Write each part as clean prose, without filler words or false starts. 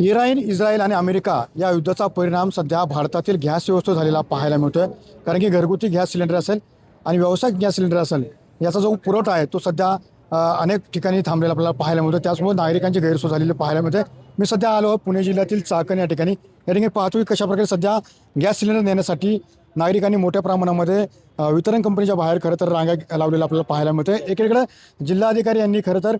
Israel आणि America या युद्धाचा परिणाम सध्या भारतातील गॅस व्यवस्थेवर झालेला पाहायला मिळतोय. कारण की घरगुती गॅस सिलेंडर असेल आणि व्यावसायिक गॅस सिलेंडर असेल याचा जो पुरवठा आहे तो सध्या अनेक ठिकाणी थांबलेला आपल्याला पाहायला मिळतो. त्याचमुळे नागरिकांची गैरसोय झालेली पाहायला मिळते. मी सध्या आलो पुणे जिल्ह्यातील चाकण या ठिकाणी पाहतो की कशाप्रकारे सध्या गॅस सिलेंडर नेण्यासाठी नागरिकांनी मोठ्या प्रमाणामध्ये वितरण कंपनीच्या बाहेर खरं तर रांगा लावलेल्या आपल्याला पाहायला मिळते. एकीकडे जिल्हाधिकारी यांनी खरं तर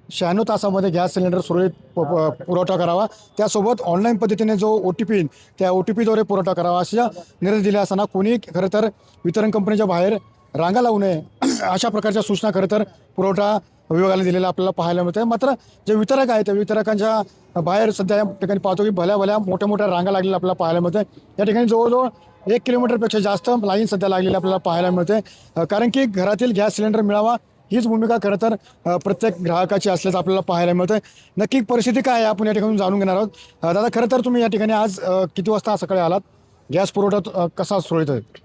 96 तासामध्ये गॅस सिलेंडर सुरळीत पुरवठा करावा, त्यासोबत ऑनलाईन पद्धतीने जो OTP त्या OTPद्वारे पुरवठा करावा अशा निर्देश दिले असताना कोणी खरं तर वितरण कंपनीच्या बाहेर रांगा लावू नये अशा प्रकारच्या सूचना खरं तर पुरवठा विभागाने दिलेल्या आपल्याला पाहायला मिळते. मात्र जे वितरक आहेत त्या वितरकांच्या बाहेर सध्या या ठिकाणी पाहतो की भल्या मोठ्या मोठ्या रांगा लागलेल्या आपल्याला पाहायला मिळते. या ठिकाणी जवळजवळ 1 किलोमीटरपेक्षा जास्त लाईन सध्या लागलेली आपल्याला पाहायला मिळते. कारण की घरातील गॅस सिलेंडर मिळावा हीच भूमिका खरं तर प्रत्येक ग्राहकाची असल्याचं आपल्याला पाहायला मिळतं. नक्की परिस्थिती काय आहे आपण या ठिकाणी जाणून घेणार आहोत. दादा, खरं तर तुम्ही या ठिकाणी आज किती वाजता सकाळी आलात? गॅस पुरवठा कसा सुरळीत आहे?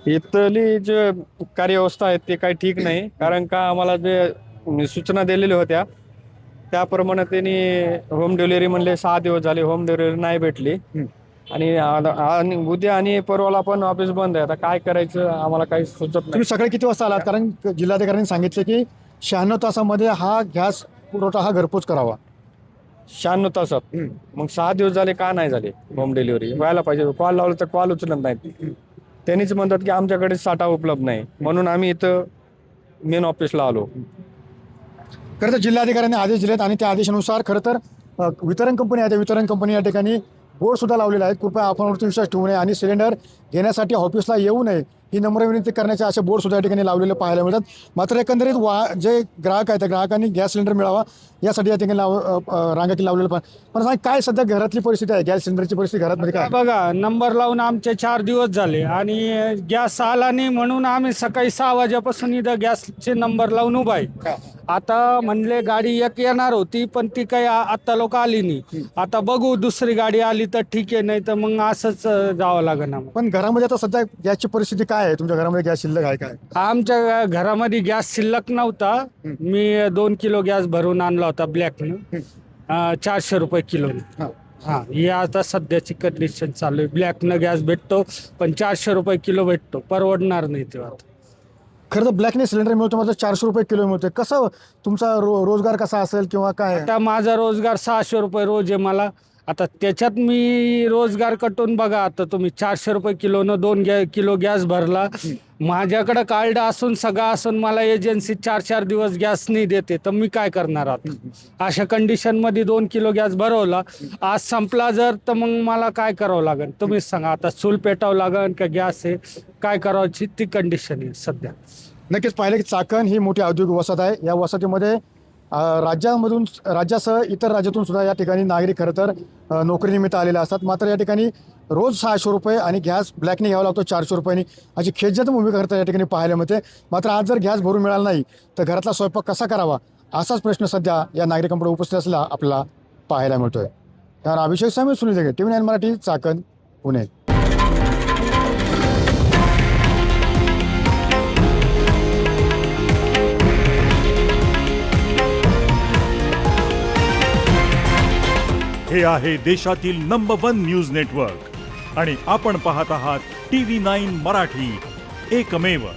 इथली जे कार्यव्यवस्था आहे ते काही ठीक नाही. कारण का आम्हाला जे सूचना दिलेल्या होत्या त्याप्रमाणे त्यांनी होम डिलिव्हरी म्हणले 6 दिवस झाले होम डिलिव्हरी नाही भेटली. आणि उद्या आणि परवाला पण ऑफिस बंद आहे. आता काय करायचं आम्हाला काही सुचत नाही. तुम्ही सकाळी किती वाजता आलात? कारण जिल्हाधिकाऱ्यांनी सांगितले की 96 तासामध्ये हा गॅस पुरवठा हा घरपोच करावा. 96 तासात मग 6 दिवस झाले का नाही झाले होम डिलिव्हरी? व्हायला पाहिजे. कॉल लावलं तर कॉल उचलत नाहीत. त्यांनीच म्हणतात की आमच्याकडे साठा उपलब्ध नाही, म्हणून आम्ही इथं मेन ऑफिसला आलो. खरं तर जिल्हाधिकाऱ्यांनी आदेश दिलेत आणि त्या आदेशानुसार खरं तर वितरण कंपनी आहे त्या वितरण कंपनी या ठिकाणी बोर्ड सुद्धा लावलेला आहे, कृपया आपणवरती विश्वास ठेवू नये आणि सिलेंडर घेण्यासाठी ऑफिसला येऊ नये ही नम्र विनंती करण्याचे असे बोर्ड सुद्धा या ठिकाणी लावलेले पाहायला मिळतात. मात्र एकंदरीत जे ग्राहक आहेत त्या ग्राहकांनी गॅस सिलेंडर मिळावा यासाठी या ठिकाणी रांगाची लावलेलं पण काय सध्या घरातली परिस्थिती आहे? गॅस सिलेंडरची परिस्थिती घरामध्ये काय? बघा, नंबर लावून आमचे 4 दिवस झाले आणि गॅस आला नाही म्हणून आम्ही सकाळी 6 वाजेपासून इथं गॅसचे नंबर लावून उभा आहे. आता म्हणले गाडी एक येणार होती पण ती काही आता लोक आली नाही. आता बघू दुसरी गाडी आली तर ठीक आहे, नाही तर मग असंच जावं लागेल. पण घरामध्ये आता सध्या गॅसची परिस्थिती काय आहे? तुमच्या घरामध्ये गॅस शिल्लक आहे काय? आमच्या घरामध्ये गॅस शिल्लक नव्हता. मी 2 किलो गॅस भरून आणला होता ब्लॅकनं, 400 रुपये किलोने. ही आता सध्याची कंडिशन चालू आहे. ब्लॅकनं गॅस भेटतो पण 400 रुपये किलो भेटतो, परवडणार नाही तेव्हा. खरं तर ब्लॅकने सिलेंडर मिळतो मात्र 400 रुपये किलो मिळतोय. कसं तुमचा रोजगार कसा असेल किंवा काय? आता माझा रोजगार 600 रुपये रोज आहे मला. आता त्याच्यात मी रोजगार कटून बघा, आता तुम्ही 400 रुपये किलोनं 2 किलो गॅस भरला. माझ्याकडे कार्ड असून सगळं असून मला एजन्सी 4 दिवस गॅस नाही देते, तर मी काय करणार आता? अशा कंडिशनमध्ये 2 किलो गॅस भरवला, आज संपला जर तर मग मला काय करावं लागेल तुम्हीच सांगा. आता चूल पेटावं लागेल का गॅस आहे, काय करायची ती कंडिशन आहे सध्या. नक्कीच पाहिलं की चाकण ही मोठी औद्योगिक वसाहत आहे. या वसाहतीमध्ये राज्यासह इतर राज्यातून सुद्धा या ठिकाणी नागरिक खरं तर नोकरीनिमित्त आलेले असतात. मात्र या ठिकाणी रोज 600 रुपये आणि गॅस ब्लॅकने घ्यावा लागतो 400 रुपयांनी अशी खेदजनक भूमिका खरं तर या ठिकाणी पाहायला मिळते. मात्र आज जर गॅस भरून मिळाला नाही तर घरातला स्वयंपाक कसा करावा असाच प्रश्न सध्या या नागरिकांपुढे उपस्थित असलेला आपल्याला पाहायला मिळतोय. त्यावर अभिषेक स्वामी, सुनील जगे, TV9 मराठी, चाकण, पुणे. हे आहे देशातील नंबर 1 न्यूज नेटवर्क आणि आपण पाहत आहात TV9 मराठी, एकमेव.